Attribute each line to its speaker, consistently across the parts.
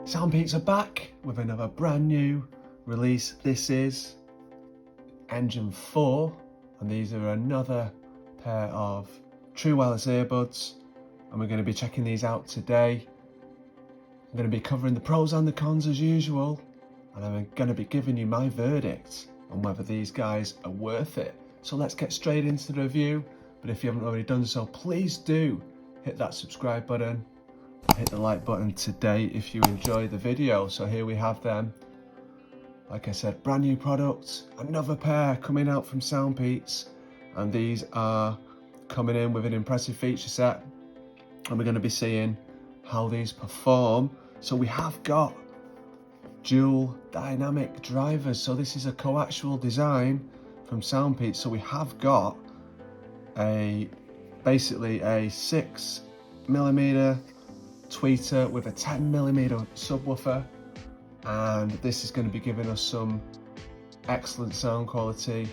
Speaker 1: SoundPEATS are back with another brand new release. This is Engine 4, and these are another pair of true wireless earbuds, and we're going to be checking these out today. I'm going to be covering the pros and the cons as usual, and I'm going to be giving you my verdict on whether these guys are worth it. So let's get straight into the review, but if you haven't already done so, please do hit that subscribe button. Hit the like button today if you enjoy the video. So here we have them. Like I said, brand new product, another pair coming out from SoundPEATS, and these are coming in with an impressive feature set, and we're going to be seeing how these perform. So we have got dual dynamic drivers, so this is a coaxial design from SoundPEATS. So we have got basically a 6mm tweeter with a 10mm subwoofer, and this is going to be giving us some excellent sound quality.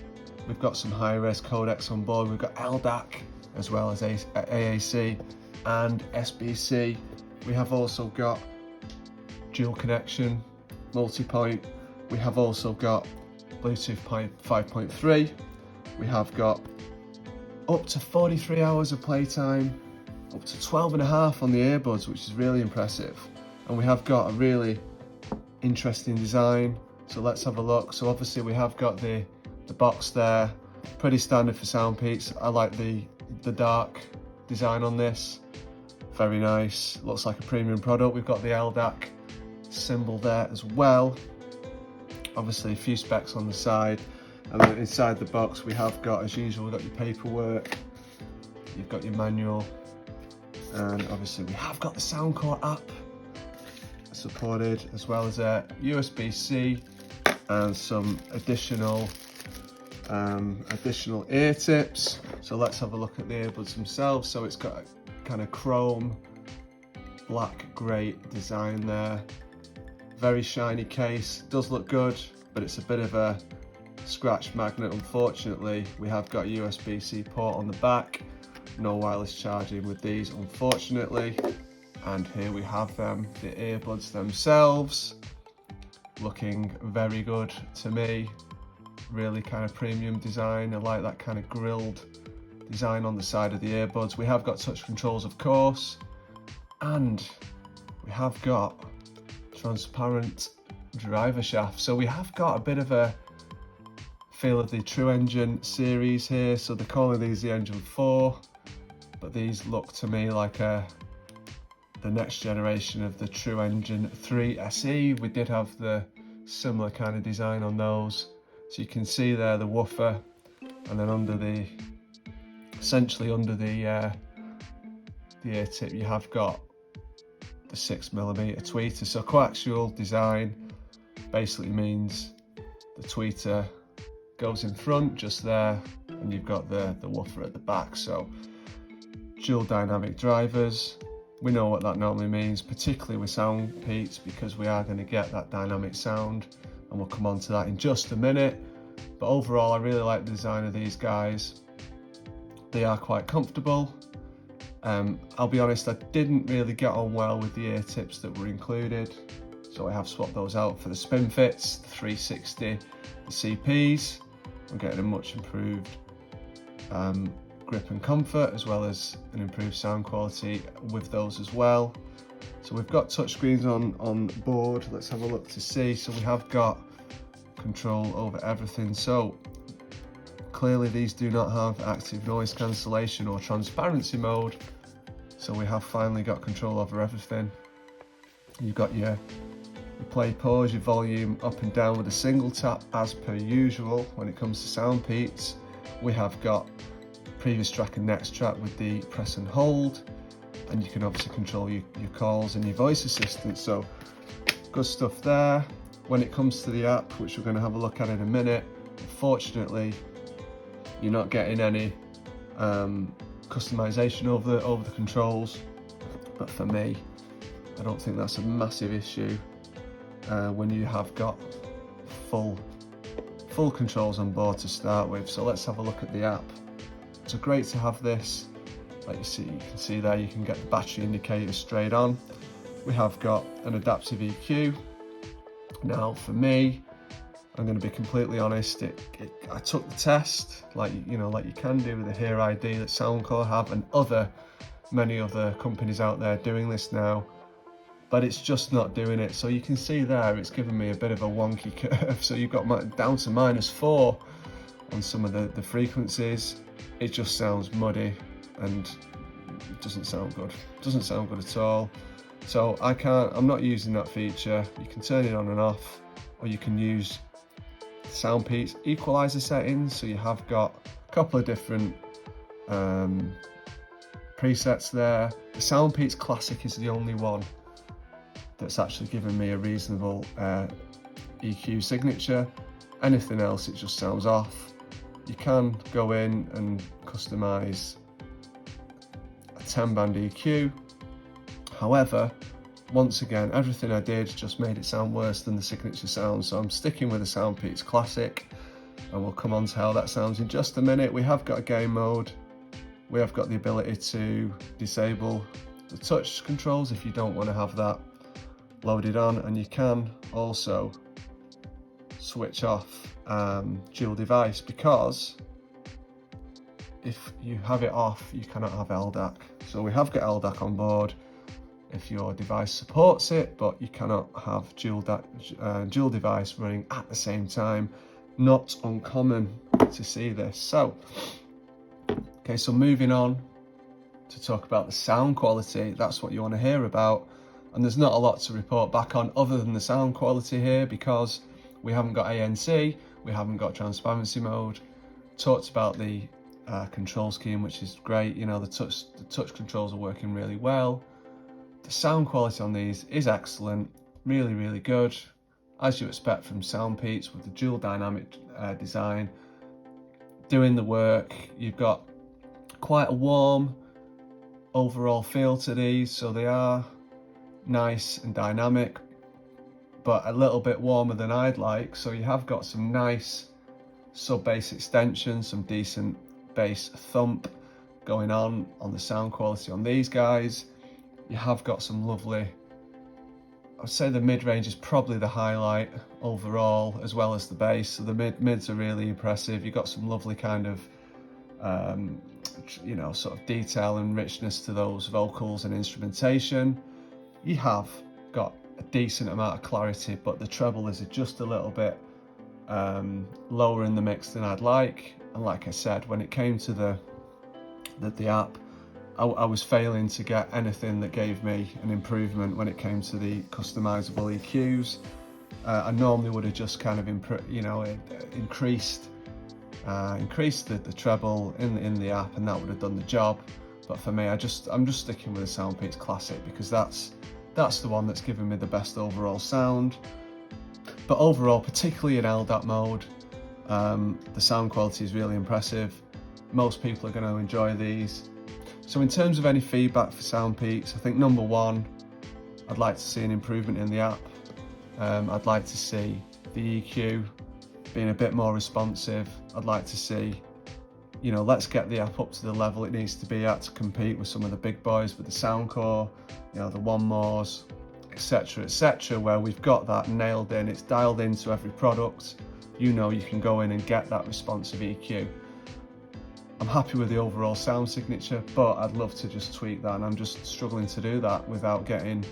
Speaker 1: We've got some high-res codecs on board. We've got LDAC as well as AAC and SBC. We have also got dual connection, multi-point. We have also got Bluetooth 5.3. We have got up to 43 hours of playtime, up to 12.5 on the earbuds, which is really impressive. And we have got a really interesting design, so let's have a look. So obviously we have got the box there, pretty standard for SoundPEATS. I like the dark design on this, very nice, looks like a premium product. We've got the LDAC symbol there as well, obviously a few specs on the side, and then inside the box we have got, as usual, we've got your paperwork, you've got your manual, and obviously we have got the SoundCore app supported, as well as a USB-C and some additional ear tips. So let's have a look at the earbuds themselves. So it's got a kind of chrome black grey design there, very shiny case, does look good, but it's a bit of a scratch magnet, unfortunately. We have got a USB-C port on the back, no wireless charging with these, unfortunately. And here we have them, the earbuds themselves, looking very good to me. Really kind of premium design. I like that kind of grilled design on the side of the earbuds. We have got touch controls, of course, and we have got transparent driver shaft. So we have got a bit of a feel of the True Engine series here. So they're calling these the Engine 4, but these look to me like the next generation of the True Engine 3 SE. We did have the similar kind of design on those. So you can see there the woofer, and then essentially under the ear tip you have got the 6mm tweeter. So coaxial design basically means the tweeter goes in front just there, and you've got the woofer at the back. So dual dynamic drivers, we know what that normally means, particularly with SoundPEATS, because we are going to get that dynamic sound, and we'll come on to that in just a minute. But overall, I really like the design of these guys. They are quite comfortable. I'll be honest, I didn't really get on well with the ear tips that were included, so I have swapped those out for the SpinFits, the 360, the CPs. I'm getting a much improved grip and comfort, as well as an improved sound quality with those as well. So we've got touchscreens on board. Let's have a look to see. So we have got control over everything. So clearly these do not have active noise cancellation or transparency mode, so we have finally got control over everything. You've got your play, pause, your volume up and down with a single tap, as per usual. When it comes to SoundPEATS, we have got previous track and next track with the press and hold, and you can obviously control your calls and your voice assistant. So good stuff there. When it comes to the app, which we're going to have a look at in a minute, unfortunately you're not getting any customization over the controls, but for me I don't think that's a massive issue when you have got full controls on board to start with. So let's have a look at the app. So great to have this. Like you can see there, you can get the battery indicator straight on. we have got an adaptive EQ. Now for me, I'm going to be completely honest, I took the test, like you can do with the Hear ID that Soundcore have, and many other companies out there doing this now, but it's just not doing it. So you can see there, it's giving me a bit of a wonky curve. So you've got down to -4 on some of the frequencies. It just sounds muddy and it doesn't sound good. It doesn't sound good at all. So I'm not using that feature. You can turn it on and off, or you can use SoundPEATS equalizer settings. So you have got a couple of different presets there. The SoundPEATS Classic is the only one that's actually given me a reasonable EQ signature. Anything else, it just sounds off. You can go in and customize a 10-band EQ. However, once again, everything I did just made it sound worse than the signature sound. So I'm sticking with the SoundPEATS Classic, and we'll come on to how that sounds in just a minute. We have got a game mode. We have got the ability to disable the touch controls if you don't want to have that loaded on, and you can also switch off dual device, because if you have it off, you cannot have LDAC. So we have got LDAC on board if your device supports it, but you cannot have dual device running at the same time. Not uncommon to see this. So, okay, so moving on to talk about the sound quality. That's what you want to hear about. And there's not a lot to report back on other than the sound quality here, because we haven't got ANC, we haven't got transparency mode. Talked about the control scheme, which is great. You know, the touch controls are working really well. The sound quality on these is excellent, really, really good, as you expect from SoundPEATS with the dual dynamic design doing the work. You've got quite a warm overall feel to these, so they are nice and dynamic, but a little bit warmer than I'd like. So you have got some nice sub-bass extension, some decent bass thump going on the sound quality on these guys. You have got some lovely, I'd say the mid-range is probably the highlight overall, as well as the bass. So the mids are really impressive. You've got some lovely kind of sort of detail and richness to those vocals and instrumentation. You have got a decent amount of clarity, but the treble is just a little bit lower in the mix than I'd like. And like I said, when it came to the app, I was failing to get anything that gave me an improvement when it came to the customizable EQs. I normally would have just kind of increased the treble in the app, and that would have done the job. But for me, I'm just sticking with the SoundPEATS Classic, because that's the one that's given me the best overall sound. But overall, particularly in LDAC mode, the sound quality is really impressive. Most people are going to enjoy these. So in terms of any feedback for SoundPEATS, I think number one, I'd like to see an improvement in the app. I'd like to see the EQ being a bit more responsive. I'd like to see, let's get the app up to the level it needs to be at to compete with some of the big boys, with the Soundcore, the One Mores, etc., where we've got that nailed in. It's dialed into every product. You can go in and get that responsive EQ. I'm happy with the overall sound signature, but I'd love to just tweak that, and I'm just struggling to do that without getting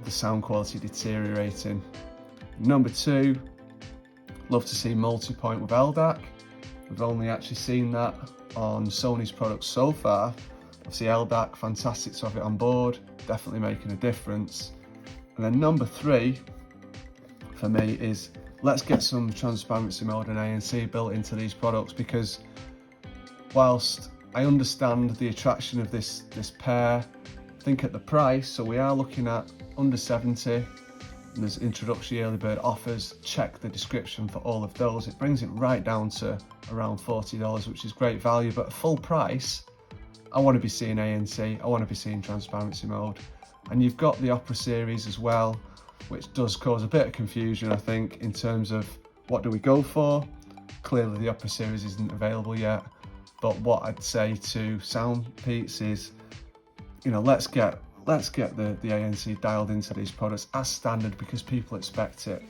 Speaker 1: the sound quality deteriorating. Number two, love to see multi-point with LDAC. We've only actually seen that on Sony's products so far. Obviously LDAC, fantastic to have it on board, definitely making a difference. And then number three for me is, let's get some transparency mode and ANC built into these products, because whilst I understand the attraction of this pair, I think at the price, so we are looking at under 70, and there's introductory early bird offers. Check the description for all of those. It brings it right down to around $40, which is great value. But at full price, I want to be seeing ANC, I want to be seeing transparency mode. And you've got the Opera series as well, which does cause a bit of confusion, I think, in terms of what do we go for. Clearly the Opera series isn't available yet, but what I'd say to SoundPEATS is, let's get let's get the ANC dialed into these products as standard because people expect it.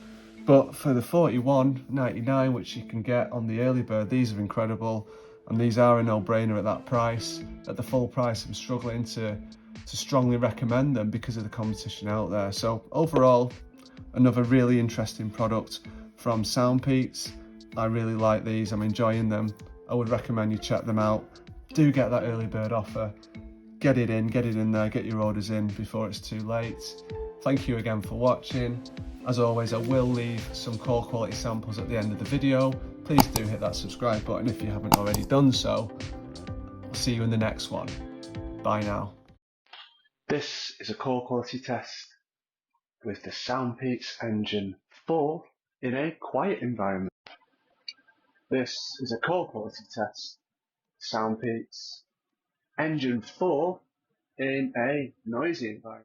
Speaker 1: But for the $41.99, which you can get on the early bird, these are incredible, and these are a no-brainer at that price. At the full price, I'm struggling to strongly recommend them because of the competition out there. So overall, another really interesting product from SoundPEATS. I really like these, I'm enjoying them. I would recommend you check them out. Do get that early bird offer. Get it in there, get your orders in before it's too late. Thank you again for watching. As always, I will leave some core quality samples at the end of the video. Please do hit that subscribe button if you haven't already done so. I'll see you in the next one. Bye now. This is a core quality test with the SoundPEATS Engine 4 in a quiet environment. This is a core quality test, SoundPEATS Engine 4 in a noisy environment.